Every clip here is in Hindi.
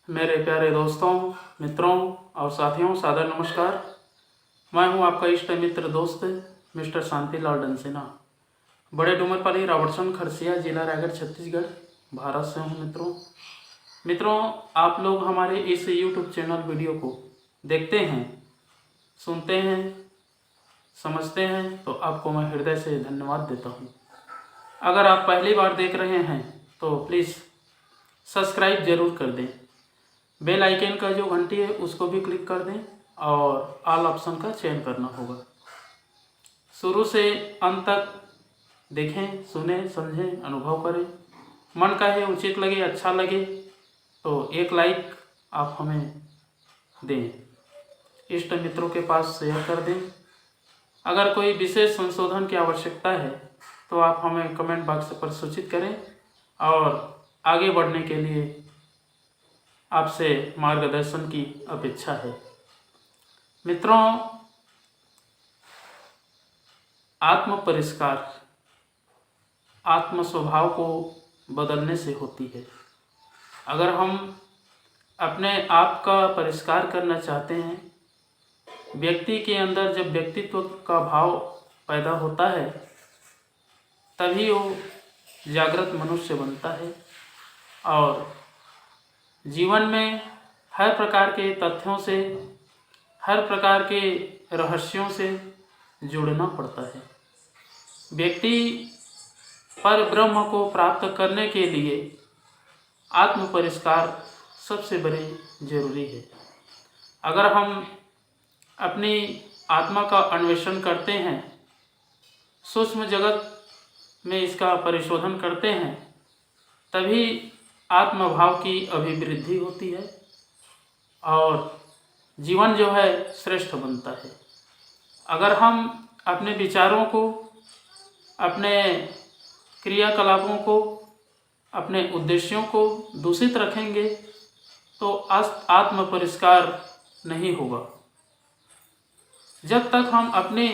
मेरे प्यारे दोस्तों, मित्रों और साथियों, सादर नमस्कार। मैं हूं आपका इष्ट मित्र दोस्त मिस्टर शांतिलाल डंसेना। बड़े डूमरपाली, रावटसन, खरसिया, जिला रायगढ़, छत्तीसगढ़, भारत से हूं। मित्रों, आप लोग हमारे इस यूट्यूब चैनल वीडियो को देखते हैं, सुनते हैं, समझते हैं, तो आपको मैं हृदय से धन्यवाद देता हूं। अगर आप पहली बार देख रहे हैं तो प्लीज़ सब्सक्राइब ज़रूर कर दें। बेल आइकन का जो घंटी है उसको भी क्लिक कर दें और ऑल ऑप्शन का चयन करना होगा। शुरू से अंत तक देखें, सुने, समझें, अनुभव करें। मन का है, उचित लगे, अच्छा लगे तो एक लाइक आप हमें दें, इष्ट मित्रों के पास शेयर कर दें। अगर कोई विशेष संशोधन की आवश्यकता है तो आप हमें कमेंट बॉक्स पर सूचित करें और आगे बढ़ने के लिए आपसे मार्गदर्शन की अपेक्षा है। मित्रों, आत्म परिष्कार आत्म स्वभाव को बदलने से होती है। अगर हम अपने आप का परिष्कार करना चाहते हैं, व्यक्ति के अंदर जब व्यक्तित्व का भाव पैदा होता है तभी वो जागृत मनुष्य बनता है और जीवन में हर प्रकार के तथ्यों से, हर प्रकार के रहस्यों से जुड़ना पड़ता है। व्यक्ति पर ब्रह्म को प्राप्त करने के लिए आत्म परिष्कार सबसे बड़े जरूरी है। अगर हम अपनी आत्मा का अन्वेषण करते हैं, सूक्ष्म जगत में इसका परिशोधन करते हैं, तभी आत्मभाव की अभिवृद्धि होती है और जीवन जो है श्रेष्ठ बनता है। अगर हम अपने विचारों को, अपने क्रियाकलापों को, अपने उद्देश्यों को दूषित रखेंगे तो आत्म परिष्कार नहीं होगा। जब तक हम अपने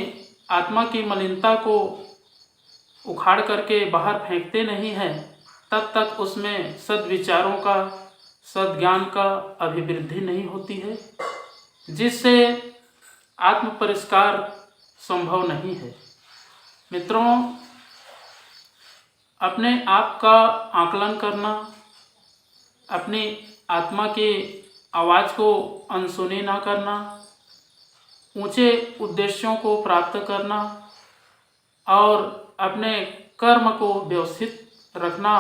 आत्मा की मलिनता को उखाड़ करके बाहर फेंकते नहीं हैं, तब तक उसमें सद्विचारों का, सद्ज्ञान का अभिवृद्धि नहीं होती है, जिससे आत्म परिष्कार संभव नहीं है। मित्रों, अपने आप का आकलन करना, अपनी आत्मा की आवाज़ को अनसुनी ना करना, ऊंचे उद्देश्यों को प्राप्त करना और अपने कर्म को व्यवस्थित रखना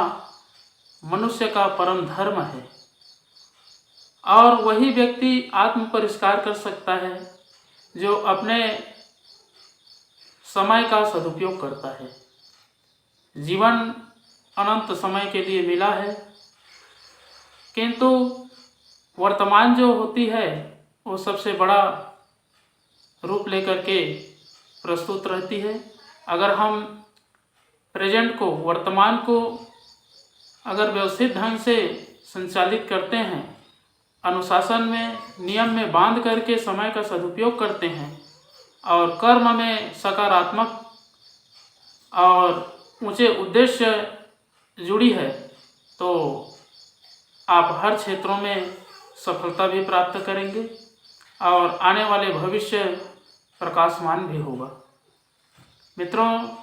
मनुष्य का परम धर्म है। और वही व्यक्ति आत्म परिष्कार कर सकता है जो अपने समय का सदुपयोग करता है। जीवन अनंत समय के लिए मिला है, किंतु वर्तमान जो होती है वो सबसे बड़ा रूप लेकर के प्रस्तुत रहती है। अगर हम प्रेजेंट को, वर्तमान को अगर व्यवस्थित ढंग से संचालित करते हैं, अनुशासन में, नियम में बांध करके समय का सदुपयोग करते हैं और कर्म में सकारात्मक और ऊंचे उद्देश्य जुड़ी है, तो आप हर क्षेत्रों में सफलता भी प्राप्त करेंगे और आने वाले भविष्य प्रकाशमान भी होगा। मित्रों,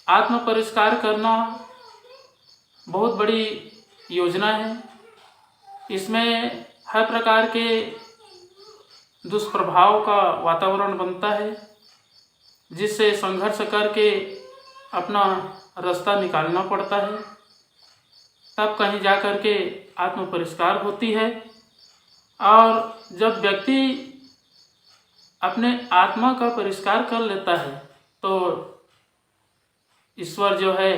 आत्म परिष्कार करना बहुत बड़ी योजना है। इसमें हर प्रकार के दुष्प्रभाव का वातावरण बनता है, जिससे संघर्ष करके अपना रास्ता निकालना पड़ता है, तब कहीं जा कर के आत्म परिष्कार होती है। और जब व्यक्ति अपने आत्मा का परिष्कार कर लेता है तो ईश्वर जो है,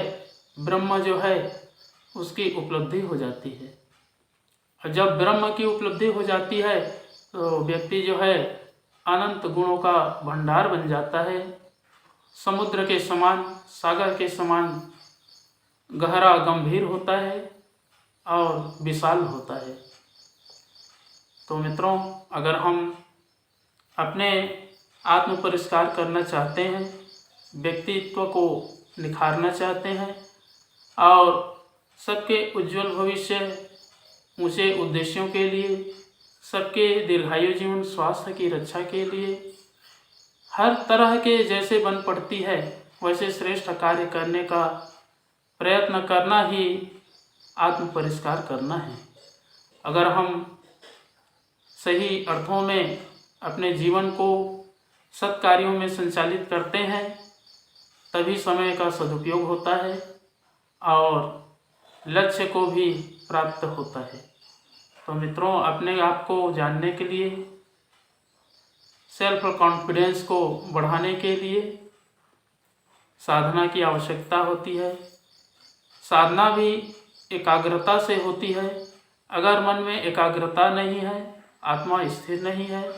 ब्रह्म जो है, उसकी उपलब्धि हो जाती है। और जब ब्रह्म की उपलब्धि हो जाती है तो व्यक्ति जो है अनंत गुणों का भंडार बन जाता है। समुद्र के समान, सागर के समान गहरा, गंभीर होता है और विशाल होता है। तो मित्रों, अगर हम अपने आत्म परिष्कार करना चाहते हैं, व्यक्तित्व को निखारना चाहते हैं और सबके उज्जवल भविष्य, ऊंचे उद्देश्यों के लिए, सबके दीर्घायु जीवन स्वास्थ्य की रक्षा के लिए, हर तरह के जैसे बन पड़ती है वैसे श्रेष्ठ कार्य करने का प्रयत्न करना ही आत्म परिष्कार करना है। अगर हम सही अर्थों में अपने जीवन को सत्कार्यों में संचालित करते हैं तभी समय का सदुपयोग होता है और लक्ष्य को भी प्राप्त होता है। तो मित्रों, अपने आप को जानने के लिए, सेल्फ कॉन्फिडेंस को बढ़ाने के लिए साधना की आवश्यकता होती है। साधना भी एकाग्रता से होती है। अगर मन में एकाग्रता नहीं है, आत्मा स्थिर नहीं है,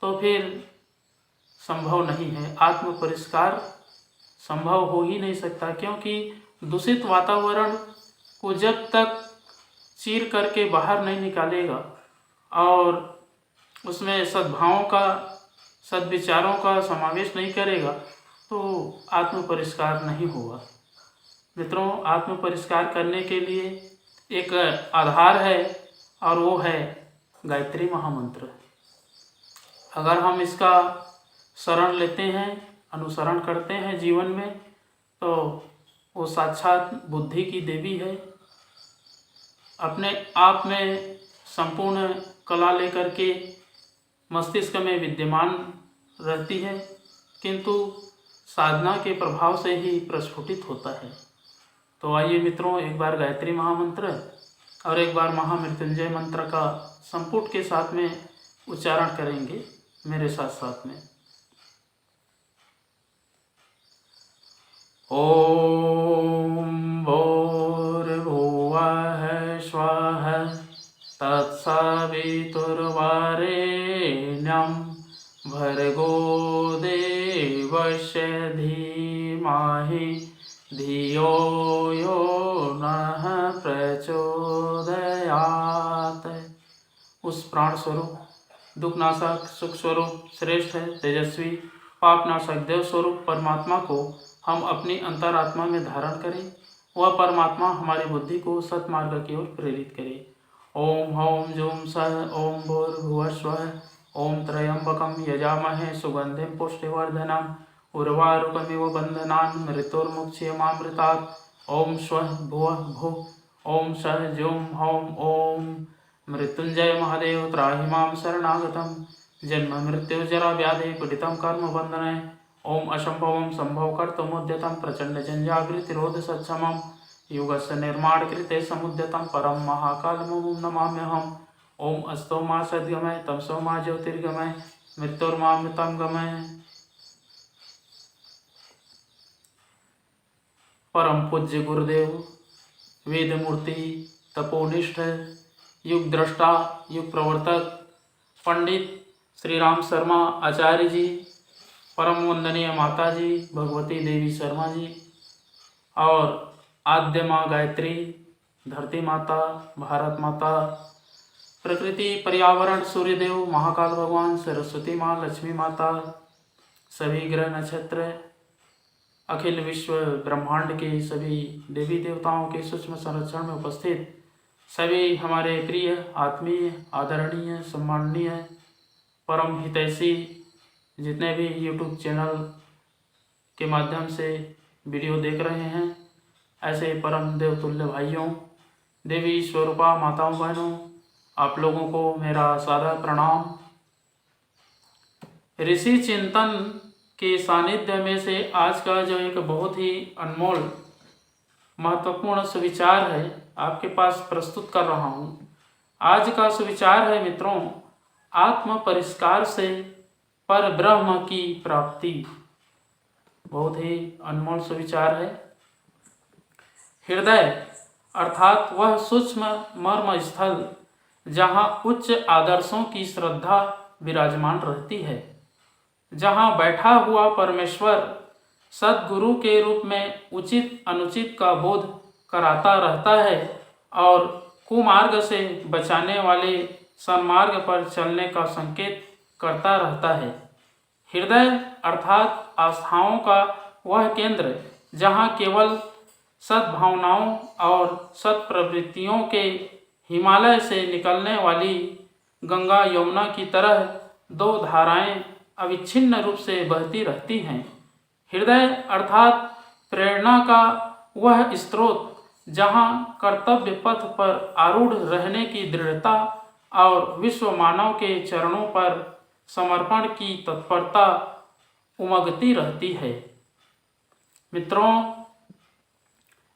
तो फिर संभव नहीं है, आत्म परिष्कार संभव हो ही नहीं सकता। क्योंकि दूषित वातावरण को जब तक चीर करके बाहर नहीं निकालेगा और उसमें सद्भावों का, सद्विचारों का समावेश नहीं करेगा तो आत्म परिष्कार नहीं होगा। मित्रों, आत्म परिष्कार करने के लिए एक आधार है और वो है गायत्री महामंत्र। अगर हम इसका शरण लेते हैं, अनुसरण करते हैं जीवन में, तो वो साक्षात बुद्धि की देवी है। अपने आप में संपूर्ण कला लेकर के मस्तिष्क में विद्यमान रहती है, किंतु साधना के प्रभाव से ही प्रस्फुटित होता है। तो आइए मित्रों, एक बार गायत्री महामंत्र और एक बार महामृत्युंजय मंत्र का संपुट के साथ में उच्चारण करेंगे मेरे साथ साथ में। ओम भूर्भुवः स्वः तत्सवितुर्वरेण्यं भर्गो देवस्य धीमहि धियो यो नः प्रचोदयात्। उस प्राण स्वरूप, दुखनाशक, सुख स्वरूप, श्रेष्ठ, तेजस्वी, पापनाशक, देव स्वरूप परमात्मा को हम अपनी अंतरात्मा में धारण करें। वह परमात्मा हमारी बुद्धि को सत्मार्ग की ओर प्रेरित करे। ओम हौम जूम सः ओम भूर्भुवः स्वः ओम त्र्यंबकं यजामहे सुगंधिं पुष्टिवर्धनम् उर्वारुकमिव बन्धनान् मृत्युर्मुक्षीयमामृतात्। ओम स्वः भुवः भुः ओम सः जूम हौम ओम मृत्युंजय महादेव त्राहि मां शरणागतं जन्म मृत्यु जरा व्याधि पीडितं कर्म बंधने। ओम असंभवं संभव कर्तुमुद्यतं प्रचंड जंजागृतिरोध सक्षमं युगस्य निर्माण कृते समुद्यतं परम महाकालमुं नमाम्यहम्। ओम अस्तो मा सद्गमय तमसो मा ज्योतिर्गमय मृत्युर्मामृतं गमय। परम पूज्य गुरुदेव, वेद मूर्ति, तपोनिष्ठ, युग दृष्टा, युग प्रवर्तक पंडित श्री राम शर्मा आचार्य जी, परम वंदनीय माता जी भगवती देवी शर्मा जी और आद्य माँ गायत्री, धरती माता, भारत माता, प्रकृति, पर्यावरण, सूर्यदेव, महाकाल भगवान, सरस्वती माँ, लक्ष्मी माता, सभी ग्रह नक्षत्र, अखिल विश्व ब्रह्मांड के सभी देवी देवताओं के सूक्ष्म संरक्षण में उपस्थित सभी हमारे प्रिय, आत्मीय, आदरणीय, सम्माननीय, परम हितैषी जितने भी YouTube चैनल के माध्यम से वीडियो देख रहे हैं, ऐसे परम देवतुल्य भाइयों, देवी स्वरूपा माताओं, बहनों, आप लोगों को मेरा सादर प्रणाम। ऋषि चिंतन के सानिध्य में से आज का जो एक बहुत ही अनमोल महत्वपूर्ण सुविचार है आपके पास प्रस्तुत कर रहा हूँ। आज का सुविचार है मित्रों, आत्म परिष्कार से पर ब्रह्म की प्राप्ति। बहुत ही अनमोल सुविचार है। हृदय अर्थात वह सूक्ष्म मर्म स्थल जहाँ उच्च आदर्शों की श्रद्धा विराजमान रहती है, जहाँ बैठा हुआ परमेश्वर सद्गुरु के रूप में उचित अनुचित का बोध कराता रहता है और कुमार्ग से बचाने वाले सन्मार्ग पर चलने का संकेत करता रहता है। हृदय अर्थात आस्थाओं का वह केंद्र जहाँ केवल सद्भावनाओं और सत्प्रवृत्तियों के हिमालय से निकलने वाली गंगा यमुना की तरह दो धाराएं अविच्छिन्न रूप से बहती रहती हैं। हृदय अर्थात प्रेरणा का वह स्रोत जहाँ कर्तव्य पथ पर आरूढ़ रहने की दृढ़ता और विश्व मानव के चरणों पर समर्पण की तत्परता उमगती रहती है। मित्रों,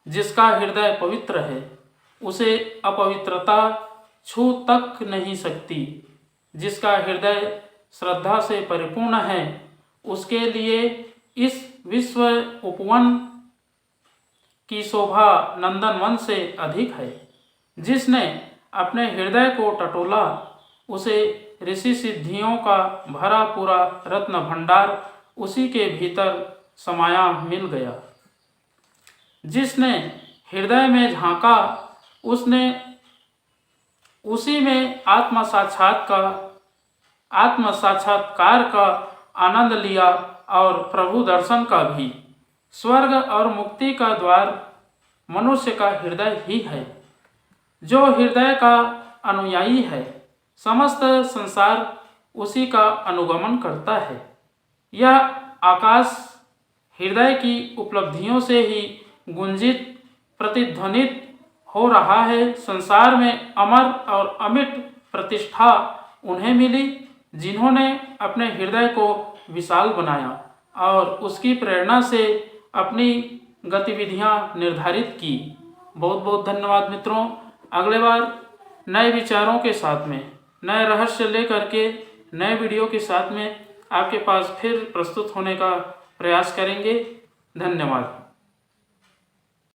जिसका हृदय पवित्र है उसे अपवित्रता छू तक नहीं सकती। जिसका हृदय श्रद्धा से परिपूर्ण है उसके लिए इस विश्व उपवन की शोभा नंदनवन से अधिक है। जिसने अपने हृदय को टटोला उसे ऋषि सिद्धियों का भरा पूरा रत्न भंडार उसी के भीतर समाया मिल गया। जिसने हृदय में झांका उसने उसी में आत्म साक्षात्कार का आनंद लिया और प्रभु दर्शन का भी। स्वर्ग और मुक्ति का द्वार मनुष्य का हृदय ही है। जो हृदय का अनुयायी है समस्त संसार उसी का अनुगमन करता है। यह आकाश हृदय की उपलब्धियों से ही गुंजित प्रतिध्वनित हो रहा है। संसार में अमर और अमिट प्रतिष्ठा उन्हें मिली जिन्होंने अपने हृदय को विशाल बनाया और उसकी प्रेरणा से अपनी गतिविधियां निर्धारित की। बहुत बहुत धन्यवाद मित्रों। अगले बार नए विचारों के साथ में, नए रहस्य लेकर के, नए वीडियो के साथ में आपके पास फिर प्रस्तुत होने का प्रयास करेंगे। धन्यवाद।